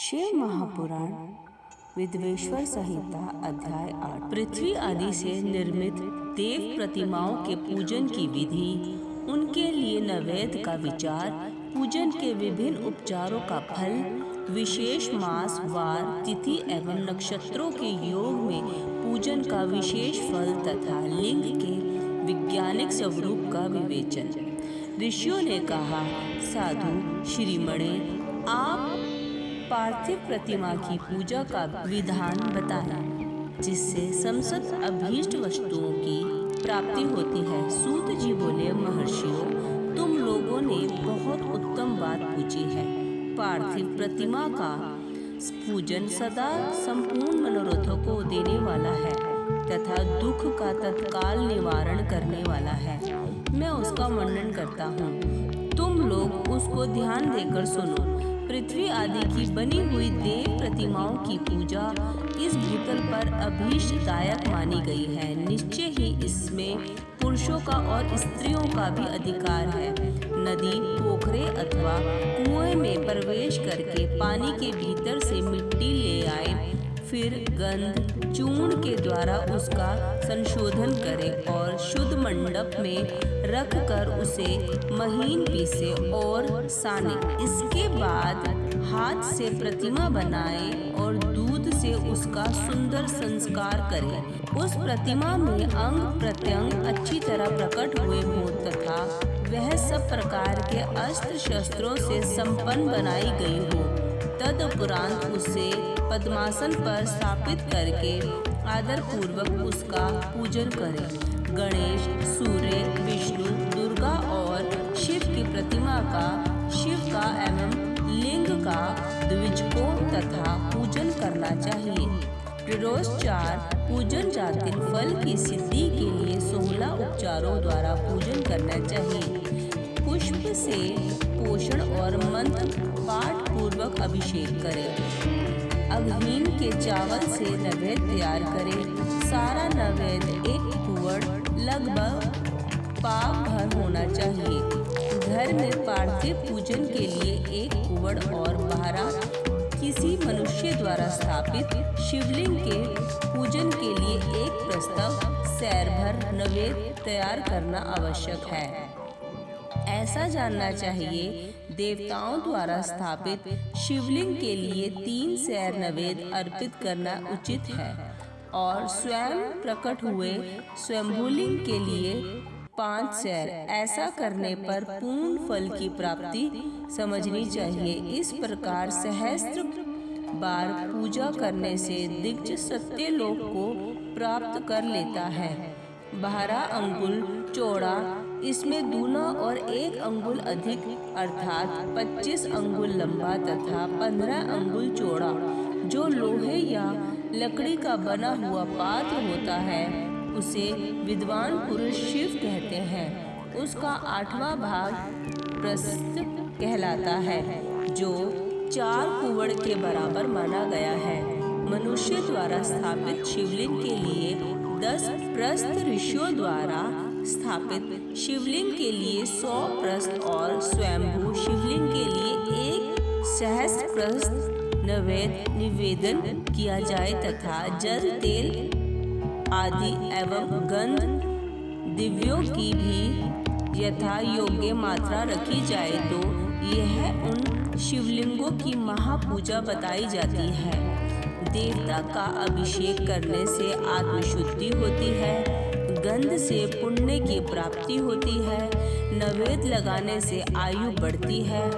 शिव महापुराण विद्वेश्वर संहिता अध्याय 8। पृथ्वी आदि से निर्मित देव प्रतिमाओं के पूजन की विधि, उनके लिए नैवेद्य का विचार, पूजन के विभिन्न उपचारों का फल, विशेष मास, वार, तिथि एवं नक्षत्रों के योग में पूजन का विशेष फल तथा लिंग के वैज्ञानिक स्वरूप का विवेचन। ऋषियों ने कहा, साधु श्रीमणे, आप पार्थिव प्रतिमा की पूजा का विधान बताएं, जिससे समस्त अभीष्ट वस्तुओं की प्राप्ति होती है। सूत जी बोले, महर्षियों, तुम लोगों ने बहुत उत्तम बात पूछी है। पार्थिव प्रतिमा का पूजन सदा संपूर्ण मनोरथों को देने वाला है तथा दुख का तत्काल निवारण करने वाला है। मैं उसका वर्णन करता हूँ, तुम लोग उसको ध्यान देकर सुनो। पृथ्वी आदि की बनी हुई देव प्रतिमाओं की पूजा इस भूतल पर अभीष्टदायक मानी गई है। निश्चय ही इसमें पुरुषों का और स्त्रियों का भी अधिकार है। नदी, पोखरे अथवा कुएं में प्रवेश करके पानी के भीतर से मिट्टी ले आए, फिर गंध चूर्ण के द्वारा उसका संशोधन करें और शुद्ध मंडप में रख कर उसे महीन पीसे और साने। इसके बाद हाथ से प्रतिमा बनाएं और दूध से उसका सुंदर संस्कार करें। उस प्रतिमा में अंग प्रत्यंग अच्छी तरह प्रकट हुए हों तथा वह सब प्रकार के अस्त्र शस्त्रों से संपन्न बनाई गई हो। तदुपरांत उसे पद्मासन पर स्थापित करके आदर पूर्वक उसका पूजन करें। गणेश, सूर्य, विष्णु, दुर्गा और शिव की प्रतिमा का, शिव का एवं लिंग का द्विजकों तथा पूजन करना चाहिए। रोज 4 पूजन जातिन फल की सिद्धि के लिए 16 उपचारों द्वारा पूजन करना चाहिए। पुष्प से पोषण और मंत्र पाठ पूर्वक अभिषेक करें। अग्निन के चावल से नैवेद्य तैयार करें। सारा नैवेद्य एक कुवड़ लगभग पाव भर होना चाहिए। घर में पार्थिव पूजन के लिए एक कुवड़ और बाहर किसी मनुष्य द्वारा स्थापित शिवलिंग के पूजन के लिए एक प्रस्ताव सैर भर नैवेद्य तैयार करना आवश्यक है। ऐसा जानना चाहिए, देवताओं द्वारा स्थापित शिवलिंग के लिए 3 सैर नैवेद्य अर्पित करना उचित है और स्वयं प्रकट हुए स्वयंभूलिंग के लिए 5 सैर। ऐसा करने पर पूर्ण फल की प्राप्ति समझनी चाहिए। इस प्रकार सहस्त्र बार पूजा करने से दिग्गज सत्यलोक को प्राप्त कर लेता है। 12 अंगुल चौड़ा, इसमें दूना और 1 अंगुल अधिक अर्थात 25 अंगुल लंबा तथा 15 अंगुल चौड़ा, जो लोहे या लकड़ी का बना हुआ पात्र होता है, उसे विद्वान पुरुष शिव कहते हैं। उसका 8वां भाग प्रस्थ कहलाता है, जो 4 कुवड़ के बराबर माना गया है। मनुष्य द्वारा स्थापित शिवलिंग के लिए 10 प्रस्थ, ऋषियों द्वारा स्थापित शिवलिंग के लिए 100 प्रस्थ और स्वयंभू शिवलिंग के लिए 1 सहस्त्र प्रस्थ नैवेद्य निवेदन किया जाए तथा जल, तेल आदि एवं गंध दिव्यों की भी यथा योग्य मात्रा रखी जाए तो यह उन शिवलिंगों की महापूजा बताई जाती है। देवता का अभिषेक करने से आत्मशुद्धि होती है, गंध से पुण्य की प्राप्ति होती है, नैवेद्य लगाने से आयु बढ़ती है,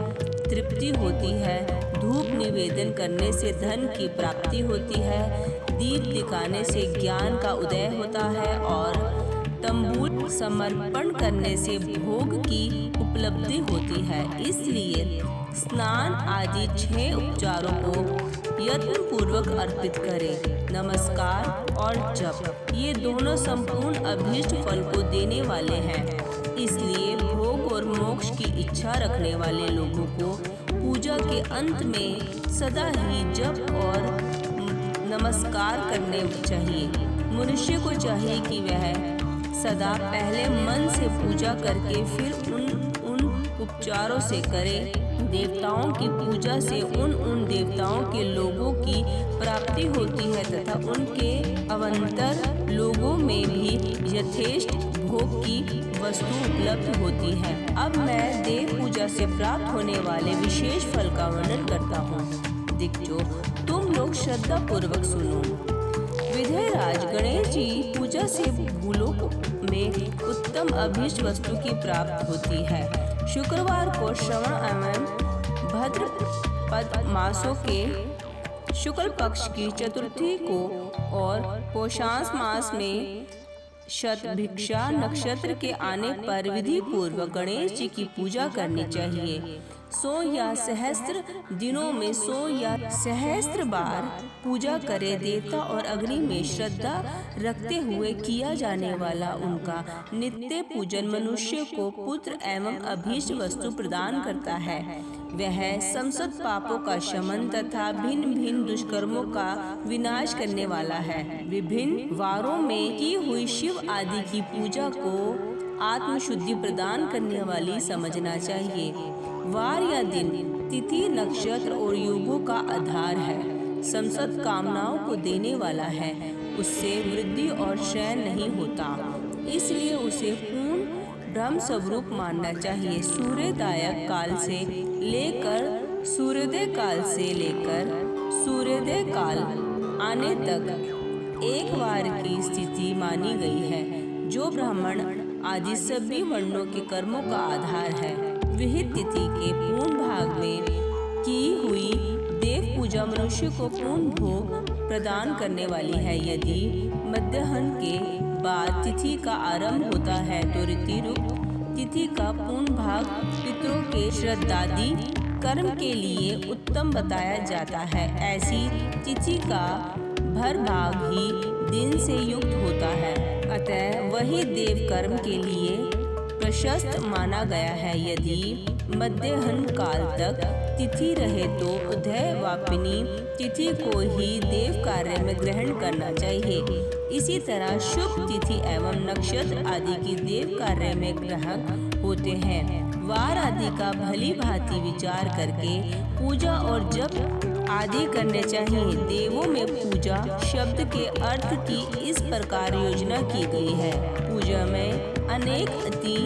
तृप्ति होती है, धूप निवेदन करने से धन की प्राप्ति होती है, दीप दिखाने से ज्ञान का उदय होता है और तंबूल समर्पण करने से भोग की उपलब्धि होती है। इसलिए स्नान आदि 6 उपचारों को यत्न पूर्वक अर्पित करें। नमस्कार और जप, ये दोनों संपूर्ण अभीष्ट फल को देने वाले हैं। इसलिए भोग और मोक्ष की इच्छा रखने वाले लोगों को पूजा के अंत में सदा ही जप और नमस्कार करने चाहिए। मनुष्य को चाहिए कि वह सदा पहले मन से पूजा करके फिर उन उपचारों से करें। देवताओं की पूजा से उन देवताओं के लोगों की प्राप्ति होती है तथा उनके अवंतर लोगों में भी यथेष्ट भोग की वस्तु उपलब्ध होती है। अब मैं देव पूजा से प्राप्त होने वाले विशेष फल का वर्णन करता हूँ। दिक्जो, तुम लोग श्रद्धा पूर्वक सुनो। विधेयराज, गणेश जी पूजा से भूलोक में उत्तम अभीष्ट वस्तु की प्राप्त होती है। शुक्रवार को श्रवण एवं भद्रपद मासों के शुक्ल पक्ष की चतुर्थी को और पौषांस मास में शतभिक्षा नक्षत्र के आने पर विधि पूर्वक गणेश जी की पूजा करनी चाहिए। 100 या सहस्त्र दिनों में 100 या सहस्त्र बार पूजा करे। देवता और अग्नि में श्रद्धा रखते हुए किया जाने वाला उनका नित्य पूजन मनुष्य को पुत्र एवं अभीष्ट वस्तु प्रदान करता है। वह समस्त पापों का शमन तथा भिन्न भिन्न दुष्कर्मों का विनाश करने वाला है। विभिन्न वारों में की हुई शिव आदि की पूजा को आत्मशुद्धि प्रदान करने वाली समझना चाहिए। वार या दिन, तिथि, नक्षत्र और योगों का आधार है। समस्त कामनाओं को देने वाला है। उससे वृद्धि और क्षय नहीं होता, इसलिए उसे पूर्ण ब्रह्म स्वरूप मानना चाहिए। सूर्योदय काल से लेकर सूर्योदय काल आने तक एक वार की स्थिति मानी गई है, जो ब्राह्मण आदि सभी वर्णों के कर्मों का आधार है। विहित तिथि के पूर्ण भाग में की हुई देव पूजा मनुष्य को पूर्ण भोग प्रदान करने वाली है। यदि मध्याह्न के बाद तिथि का आरंभ होता है तो ऋतिरूप तिथि का पूर्ण भाग पितरों के श्राद्धादि कर्म के लिए उत्तम बताया जाता है। ऐसी तिथि का भर भाग ही दिन से युक्त होता है, अतः वही देव कर्म के लिए प्रशस्त माना गया है। यदि मध्याह्न काल तक तिथि रहे तो उदयवापिनी तिथि को ही देव कार्य में ग्रहण करना चाहिए। इसी तरह शुभ तिथि एवं नक्षत्र आदि की देव कार्य में ग्रहण होते हैं। वार आदि का भली भांति विचार करके पूजा और जप आदि करने चाहिए। देवों में पूजा शब्द के अर्थ की इस प्रकार योजना की गई है। पूजा में अनेक अति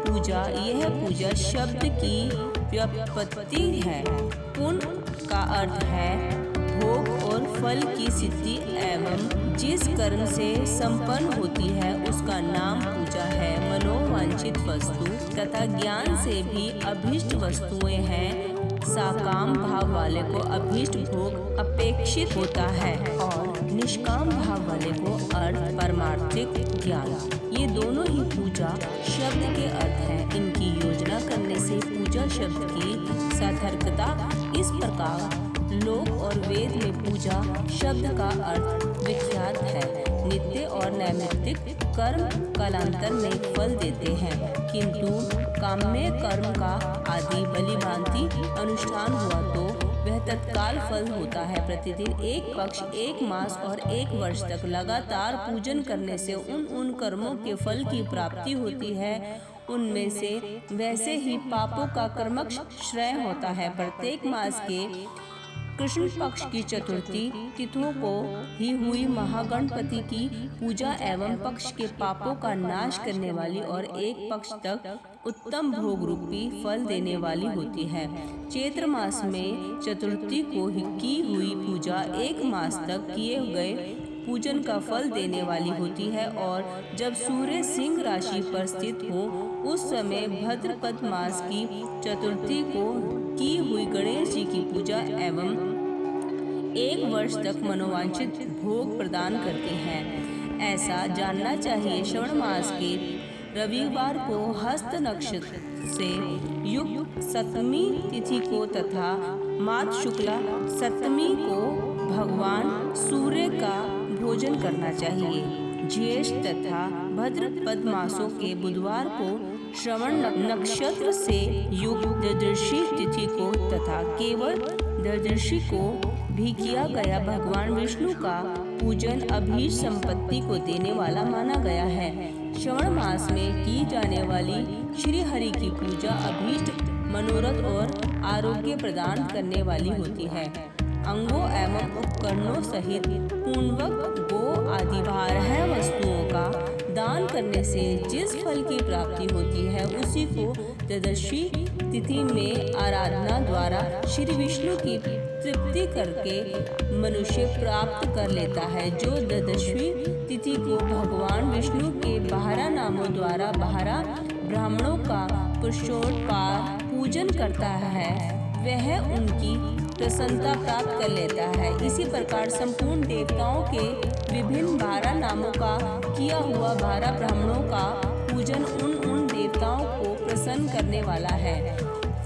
पूजा, यह पूजा शब्द की व्युत्पत्ति है। पुण्य का अर्थ है भोग और फल की सिद्धि एवं जिस कर्म से संपन्न होती है उसका नाम पूजा है। मनोवांछित वस्तु तथा ज्ञान से भी अभीष्ट वस्तुएं हैं। साकाम भाव वाले को अभीष्ट भोग अपेक्षित होता है और निष्काम भाव वाले को अर्थ परमार्थिक ज्ञान, ये दोनों ही पूजा शब्द के अर्थ हैं। इनकी योजना करने से पूजा शब्द की सार्थकता इस प्रकार लोक और वेद में पूजा शब्द का अर्थ विख्यात है। नित्य और नैमित्तिक कर्म कालांतर में फल देते हैं, किंतु काम्य कर्म का आदि बलिभांति अनुष्ठान हुआ तो वह तत्काल फल होता है। प्रतिदिन एक पक्ष, एक मास और एक वर्ष तक लगातार पूजन करने से उन कर्मों के फल की प्राप्ति होती है। उनमें से वैसे ही पापों का कर्मक्ष श्रेय होता है। प्रत्येक मास के कृष्ण पक्ष की चतुर्थी तिथियों को ही हुई महागणपति की पूजा एवं पक्ष के पापों का नाश करने वाली और एक पक्ष तक उत्तम भोग रूपी फल देने वाली होती है। चैत्र मास में चतुर्थी को ही की हुई पूजा एक मास तक किए गए पूजन का फल देने वाली होती है और जब सूर्य सिंह राशि पर स्थित हो उस समय भाद्रपद मास की चतुर्थी को की हुई गणेश जी की पूजा एवं एक वर्ष तक मनोवांछित भोग प्रदान करते हैं। ऐसा जानना चाहिए। श्रवण मास के रविवार को हस्त नक्षत्र से युक्त सप्तमी तिथि को तथा माघ शुक्ला सप्तमी को भगवान सूर्य का भोजन करना चाहिए। ज्येष्ठ तथा भाद्रपद मासों के बुधवार को श्रवण नक्षत्र से युक्त द्वादशी तिथि को तथा केवल द्वादशी को भी किया गया भगवान विष्णु का पूजन अभीष्ट संपत्ति को देने वाला माना गया है। श्रवण मास में की जाने वाली श्री हरि की पूजा अभीष्ट मनोरथ और आरोग्य प्रदान करने वाली होती है। अंगों एवं उपकरणों सहित पूर्वक गो आदि 12 वस्तुओं का दान करने से जिस फल की प्राप्ति होती है उसी को द्वादशी तिथि में आराधना द्वारा श्री विष्णु की तृप्ति करके मनुष्य प्राप्त कर लेता है। जो द्वादशी तिथि को भगवान विष्णु के 12 नामों द्वारा 12 ब्राह्मणों का पुरुषोत्पाद पूजन करता है वह उनकी प्रसन्नता प्राप्त कर लेता है। इसी प्रकार संपूर्ण देवताओं के विभिन्न 12 नामों का किया हुआ 12 ब्राह्मणों का पूजन उन देवताओं को प्रसन्न करने वाला है।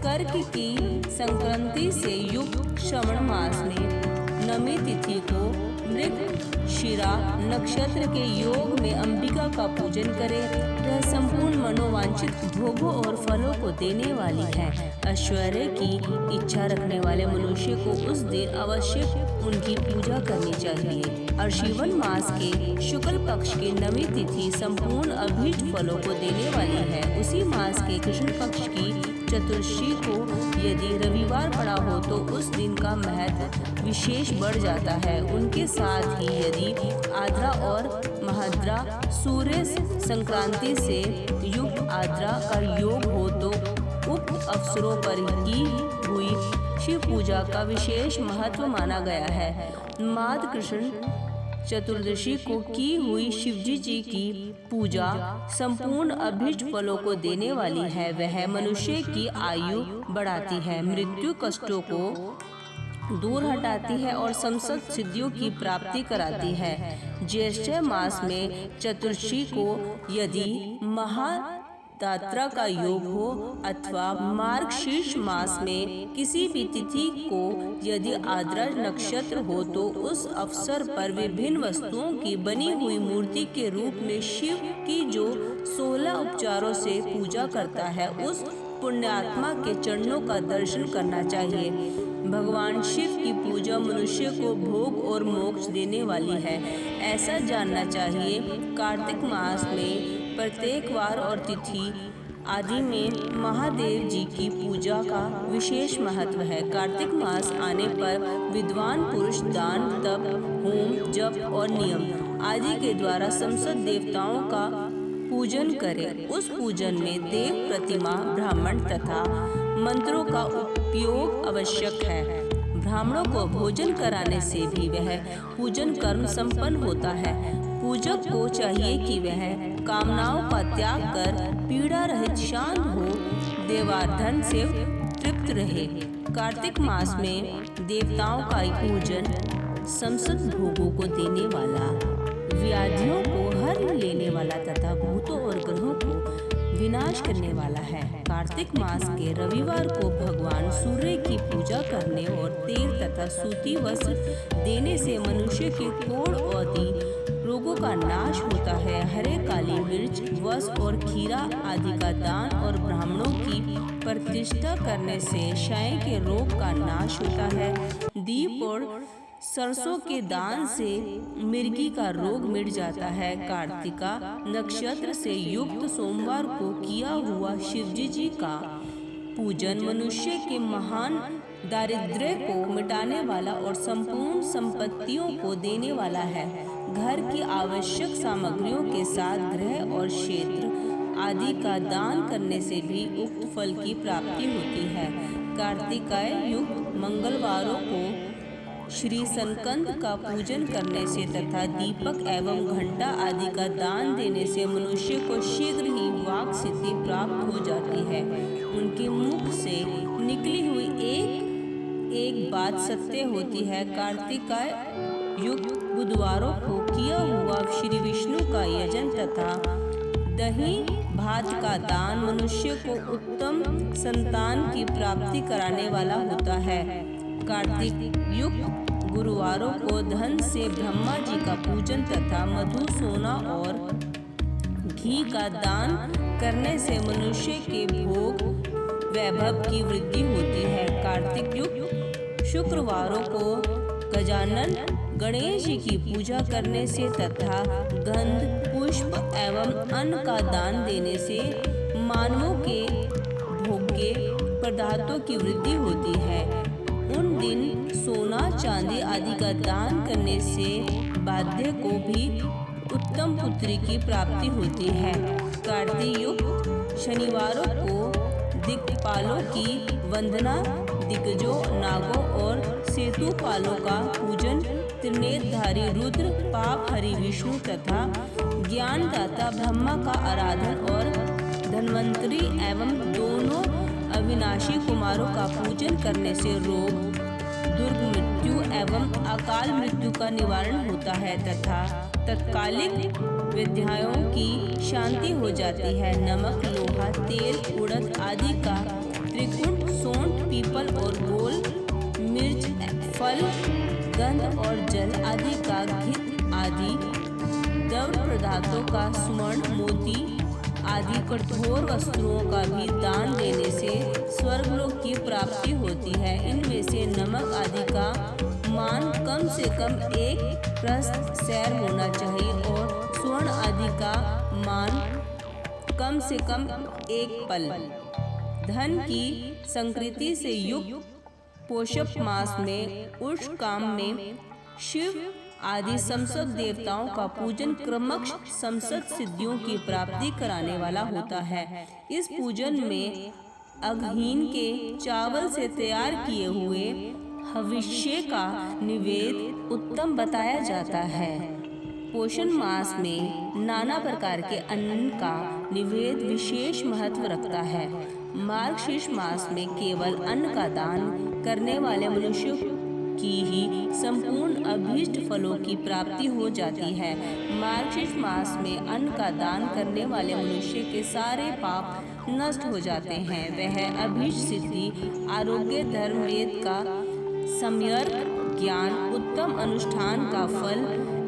कर्क की संक्रांति से युक्त श्रवण मास में नवमी तिथि को मृगशिरा नक्षत्र के योग में अंबिका का पूजन करें। वह संपूर्ण मनोवांछित भोगों और फलों को देने वाली है। ऐश्वर्य की इच्छा रखने वाले मनुष्य को उस दिन अवश्य उनकी पूजा करनी चाहिए। और श्रावण मास के शुक्ल पक्ष की नवमी तिथि संपूर्ण अभीष्ट फलों को देने वाली है। उसी मास के कृष्ण पक्ष की चतुर्दशी को यदि रविवार पड़ा हो तो उस दिन का महत्व विशेष बढ़ जाता है। उनके साथ ही यदि आद्रा और महाद्रा सूर्य संक्रांति से युक्त आद्रा का योग हो तो उक्त अवसरों पर की हुई शिव पूजा का विशेष महत्व माना गया है। माद कृष्ण चतुर्दशी को की हुई शिवजी जी की पूजा संपूर्ण अभीष्ट फलों को देने वाली है। वह मनुष्य की आयु बढ़ाती है, मृत्यु कष्टों को दूर हटाती है और समस्त सिद्धियों की प्राप्ति कराती है। ज्येष्ठ मास में चतुर्दशी को यदि महादात्रा का योग हो अथवा मार्गशीर्ष मास में किसी भी तिथि को यदि आद्रा नक्षत्र हो तो उस अवसर पर विभिन्न वस्तुओं की बनी हुई मूर्ति के रूप में शिव की जो 16 उपचारों से पूजा करता है उस पुण्यात्मा के चरणों का दर्शन करना चाहिए। भगवान शिव की पूजा मनुष्य को भोग और मोक्ष देने वाली है, ऐसा जानना चाहिए। कार्तिक मास में प्रत्येक वार और तिथि आदि में महादेव जी की पूजा का विशेष महत्व है। कार्तिक मास आने पर विद्वान पुरुष दान, तप, होम, जप और नियम आदि के द्वारा समस्त देवताओं का पूजन करें। उस पूजन में देव प्रतिमा, ब्राह्मण तथा मंत्रों का उपयोग आवश्यक है। ब्राह्मणों को भोजन कराने से भी वह पूजन कर्म संपन्न होता है। पूजक को चाहिए कि वह कामनाओं का त्याग कर पीड़ा रहित शांत हो, देवाधन से तृप्त रहे। कार्तिक मास में देवताओं का पूजन समस्त भोगों को देने वाला, व्याधियों को हर लेने वाला तथा भूतों और ग्रहों को विनाश करने वाला है। कार्तिक मास के रविवार को भगवान सूर्य की पूजा करने और तेल तथा सूती वस्त्र देने से मनुष्य के कोढ़ आदि रोगों का नाश होता है। हरे, काली मिर्च, वस्त्र और खीरा आदि का दान और ब्राह्मणों की प्रतिष्ठा करने से क्षय के रोग का नाश होता है। दीप और सरसों के दान से मिर्गी का रोग मिट जाता है। कार्तिका नक्षत्र से युक्त सोमवार को किया हुआ शिवजी जी का पूजन मनुष्य के महान दारिद्र्य को मिटाने वाला और संपूर्ण संपत्तियों को देने वाला है। घर की आवश्यक सामग्रियों के साथ गृह और क्षेत्र आदि का दान करने से भी उक्त फल की प्राप्ति होती है। कार्तिकाय युक्त मंगलवारों को श्री संकंद का पूजन करने से तथा दीपक एवं घंटा आदि का दान देने से मनुष्य को शीघ्र ही वाक सिद्धि प्राप्त हो जाती है। उनके मुख से निकली हुई एक बात सत्य होती है। कार्तिकाय युक्त बुधवारों को किया हुआ श्री विष्णु का यजन तथा दही भात का दान मनुष्य को उत्तम संतान की प्राप्ति कराने वाला होता है। कार्तिक युक्त गुरुवारों को धन से ब्रह्मा जी का पूजन तथा मधु, सोना और घी का दान करने से मनुष्य के भोग वैभव की वृद्धि होती है। कार्तिक युक्त शुक्रवारों को गजानन गणेश जी की पूजा करने से तथा गंध, पुष्प एवं अन्न का दान देने से मानवों के भोग्य पदार्थों की वृद्धि होती है। उन दिन सोना चांदी आदि का दान करने से बाध्य को भी उत्तम पुत्री की प्राप्ति होती है। कार्तिक युक्त शनिवारों को दिक्पालों की वंदना, दिग्गजों, नागों और सेतुपालों का पूजन, त्रिनेत्रधारी रुद्र, पाप हरि विष्णु तथा ज्ञानदाता ब्रह्मा का आराधन और धन्वंतरी एवं दोनों अविनाशी कुमारों का पूजन करने से रोग, दुर्ग मृत्यु एवं अकाल मृत्यु का निवारण होता है तथा तत्कालिक व्याधियों की शांति हो जाती है। नमक, लोहा, तेल, उड़द आदि का त्रिकुट, सोंठ, पीपल और गोल, मिर्च, फल, गंध और जल आदि का घृत आदि द्रव्य पदार्थों का सुवर्ण, मोती आदि कठोर वस्तुओं का भी दान देने से स्वर्गलोक की प्राप्ति होती है। इनमें से नमक आदि का मान कम से कम 1 प्रस्थ सैर होना चाहिए और स्वर्ण आदि का मान कम से कम 1 पल। धन की संकृति से युक्त पोषक मास में उष्ण काम में शिव आदि समस्त देवताओं का पूजन क्रमशः समस्त सिद्धियों की प्राप्ति कराने वाला होता है। इस पूजन में अग्निहीन के चावल से तैयार किए हुए हविष्य का निवेद उत्तम बताया जाता है। पोषण मास में नाना प्रकार के अन्न का निवेद विशेष महत्व रखता है। मार्गशीर्ष मास में केवल अन्न का दान करने वाले मनुष्यों की ही संपूर्ण अभीष्ट फलों की प्राप्ति हो जाती है। मार्गशीर्ष मास में अन्न का दान करने वाले मनुष्य के सारे पाप नष्ट हो जाते हैं। वह अभीष्ट सिद्धि, आरोग्य, धर्म, वेद का सम्यक ज्ञान, उत्तम अनुष्ठान का फल,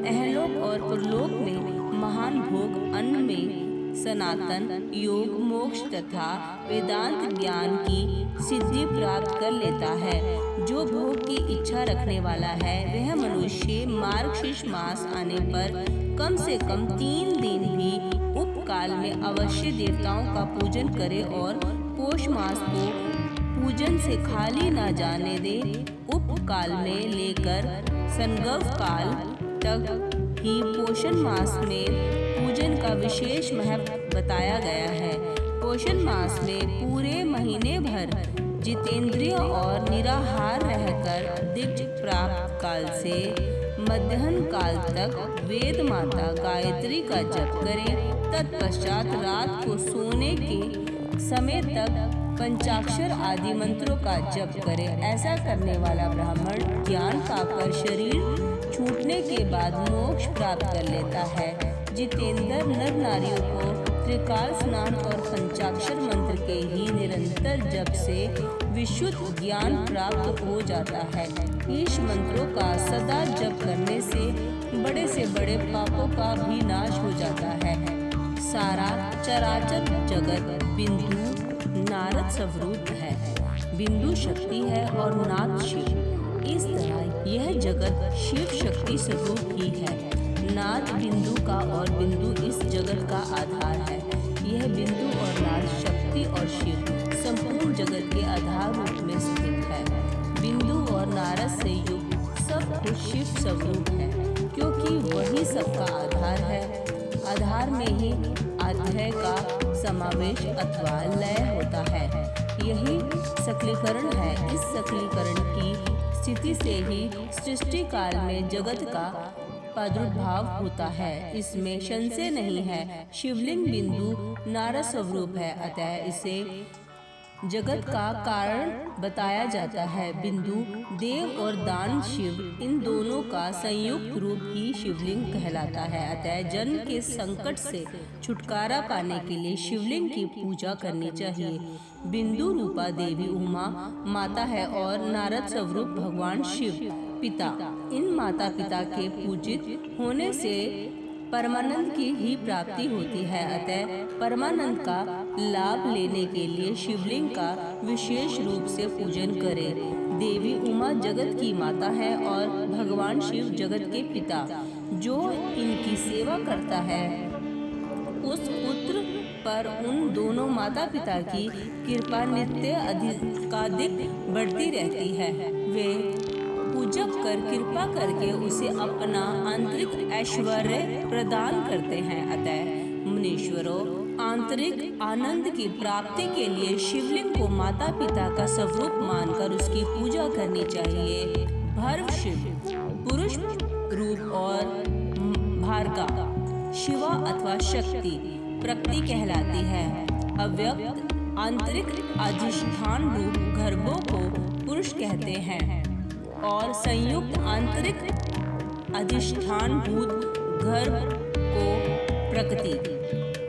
अहलोक और परलोक में महान भोग, अन्न में सनातन योग, मोक्ष तथा वेदांत ज्ञान की सिद्धि प्राप्त कर लेता है। जो भोग की इच्छा रखने वाला है वह मनुष्य मार्गशीर्ष मास आने पर कम से कम 3 दिन भी उपकाल में अवश्य देवताओं का पूजन करे और पौष मास को पूजन से खाली न जाने दे। उपकाल में लेकर संगव काल तक ही पोषण मास में पूजन का विशेष महत्व बताया गया है। पोषण मास में पूरे महीने भर जितेंद्रिय और निराहार रहकर दिव्य प्राप्त काल से मध्याह्न काल तक वेद माता गायत्री का जप करें। तत्पश्चात रात को सोने के समय तक पंचाक्षर आदि मंत्रों का जप करे। ऐसा करने वाला ब्राह्मण ज्ञान पाकर शरीर छूटने के बाद मोक्ष प्राप्त कर लेता है। जितेंद्र नर नारियों को त्रिकाल स्नान और पंचाक्षर मंत्र के ही निरंतर जप से विशुद्ध ज्ञान प्राप्त हो जाता है। इस मंत्रों का सदा जप करने से बड़े पापों का भी नाश हो जाता है। सारा चराचर जगत बिंदु नारद स्वरूप है। बिंदु शक्ति है और नाद शिव। इस तरह यह जगत शिव शक्ति स्वरूप ही है। नाद बिंदु का और बिंदु इस जगत का आधार है। यह बिंदु और नाद शक्ति और शिव संपूर्ण जगत के आधार रूप में स्थित है। बिंदु और नारद से युक्त सब कुछ शिव स्वरूप है, क्योंकि वही सबका आधार है। आधार में ही अध्यय का समावेश अथवा लय होता है। यही सकलीकरण है। इस सकलीकरण की स्थिति से ही सृष्टि काल में जगत का प्रादुर्भाव होता है। इसमें संशय नहीं है। शिवलिंग बिंदु नारद स्वरूप है, अतः इसे जगत का कारण बताया जाता है। बिंदु देव और दान शिव, इन दोनों का संयुक्त रूप ही शिवलिंग कहलाता है। अतः जन्म के संकट से छुटकारा पाने के लिए शिवलिंग की पूजा करनी चाहिए। बिंदु रूपा देवी उमा माता है और नारद स्वरूप भगवान शिव पिता। इन माता पिता के पूजित होने से परमानंद की ही प्राप्ति होती है। अतः परमानंद का लाभ लेने के लिए शिवलिंग का विशेष रूप से पूजन करें। देवी उमा जगत की माता है और भगवान शिव जगत के पिता। जो इनकी सेवा करता है उस पुत्र पर उन दोनों माता पिता की कृपा नित्य अधिकाधिक बढ़ती रहती है। वे पूजक कर कृपा करके उसे अपना आंतरिक ऐश्वर्य प्रदान करते हैं। अतः मुनीश्वरों, आंतरिक आनंद की प्राप्ति के लिए शिवलिंग को माता पिता का स्वरूप मानकर उसकी पूजा करनी चाहिए। भर्व शिव पुरुष रूप और भार्गा शिवा अथवा शक्ति प्रकृति कहलाती है। अव्यक्त आंतरिक अधिष्ठान रूप गर्भों को पुरुष कहते हैं और संयुक्त आंतरिक अधिष्ठान भूत गर्भ को प्रकृति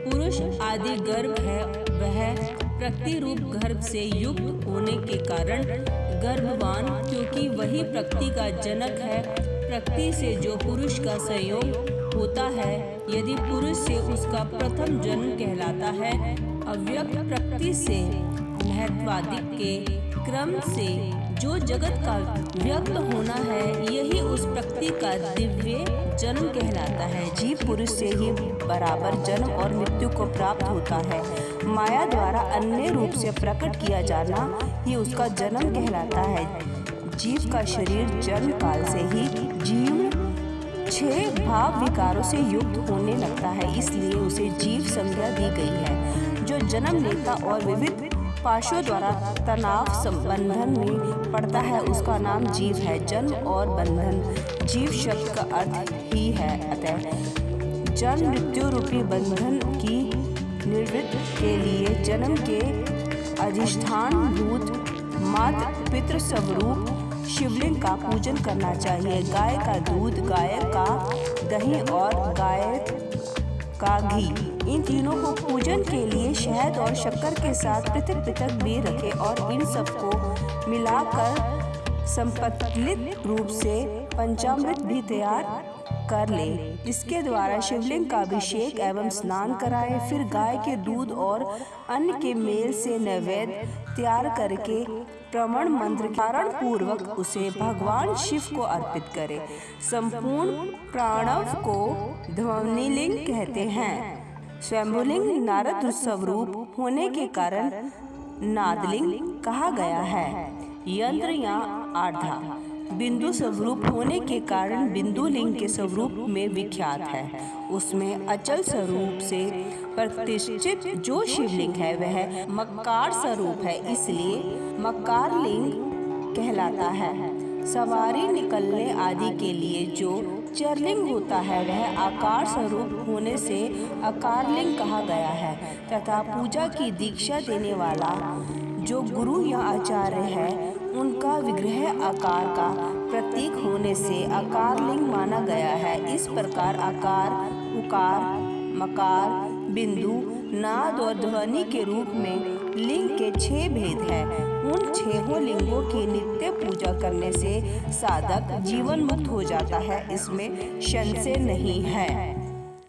पुरुष आदि गर्भ है। वह प्रकृति रूप गर्भ से युक्त होने के कारण गर्भवान, क्योंकि वही प्रकृति का जनक है। प्रकृति से जो पुरुष का संयोग होता है, यदि पुरुष से उसका प्रथम जन्म कहलाता है। अव्यक्त प्रकृति से महत्वाधिक के क्रम से जो जगत का व्यक्त होना है, यही उस प्रकृति का दिव्य जन्म कहलाता है। जीव पुरुष से ही बराबर जन्म और मृत्यु को प्राप्त होता है। माया द्वारा अन्य रूप से प्रकट किया जाना ही उसका जन्म कहलाता है। जीव का शरीर जन्म काल से ही जीव 6 भाव विकारों से युक्त होने लगता है, इसलिए उसे जीव संज्ञा दी गई है। जो जन्म लेता और विविध पाशों द्वारा तनाव संबंधन में पड़ता है, उसका नाम जीव है। जन्म और बंधन जीव शब्द का अर्थ ही है। अतः जन्म मृत्यु रूपी बंधन की निवृत्ति के लिए जन्म के अधिष्ठान भूत मातृ पितृ स्वरूप शिवलिंग का पूजन करना चाहिए। गाय का दूध, गाय का दही और गाय का घी, इन तीनों को पूजन के लिए शहद और शक्कर के साथ पृथक पृथक भी रखें और इन सबको मिलाकर संपत्लित रूप से पंचामृत भी तैयार कर ले। इसके द्वारा शिवलिंग का अभिषेक एवं स्नान कराएं। फिर गाय के दूध और अन्न के मेल से नैवेद्य तैयार करके प्रमाण मंत्र धारण पूर्वक उसे भगवान शिव को अर्पित करें। संपूर्ण प्राणव को ध्वनिलिंग कहते हैं। स्वयंभुलिंग नारद स्वरूप होने के कारण नादलिंग कहा गया है। यंत्र या आर्धा बिंदु स्वरूप होने के कारण बिंदुलिंग के स्वरूप में विख्यात है। उसमें अचल स्वरूप से प्रतिष्ठित जो शिवलिंग है वह मक्कार स्वरूप है, इसलिए मक्कार लिंग कहलाता है। सवारी निकलने आदि के लिए जो चरलिंग होता है वह आकार स्वरूप होने से आकारलिंग कहा गया है। तथा पूजा की दीक्षा देने वाला जो गुरु या आचार्य है, उनका विग्रह आकार का प्रतीक होने से आकारलिंग माना गया है। इस प्रकार आकार, उकार, मकार, बिंदु, नाद और ध्वनि के रूप में लिंग के 6 भेद हैं। उन 6 लिंगों की नित्य पूजा करने से साधक जीवन मुक्त हो जाता है, इसमें संशय नहीं है।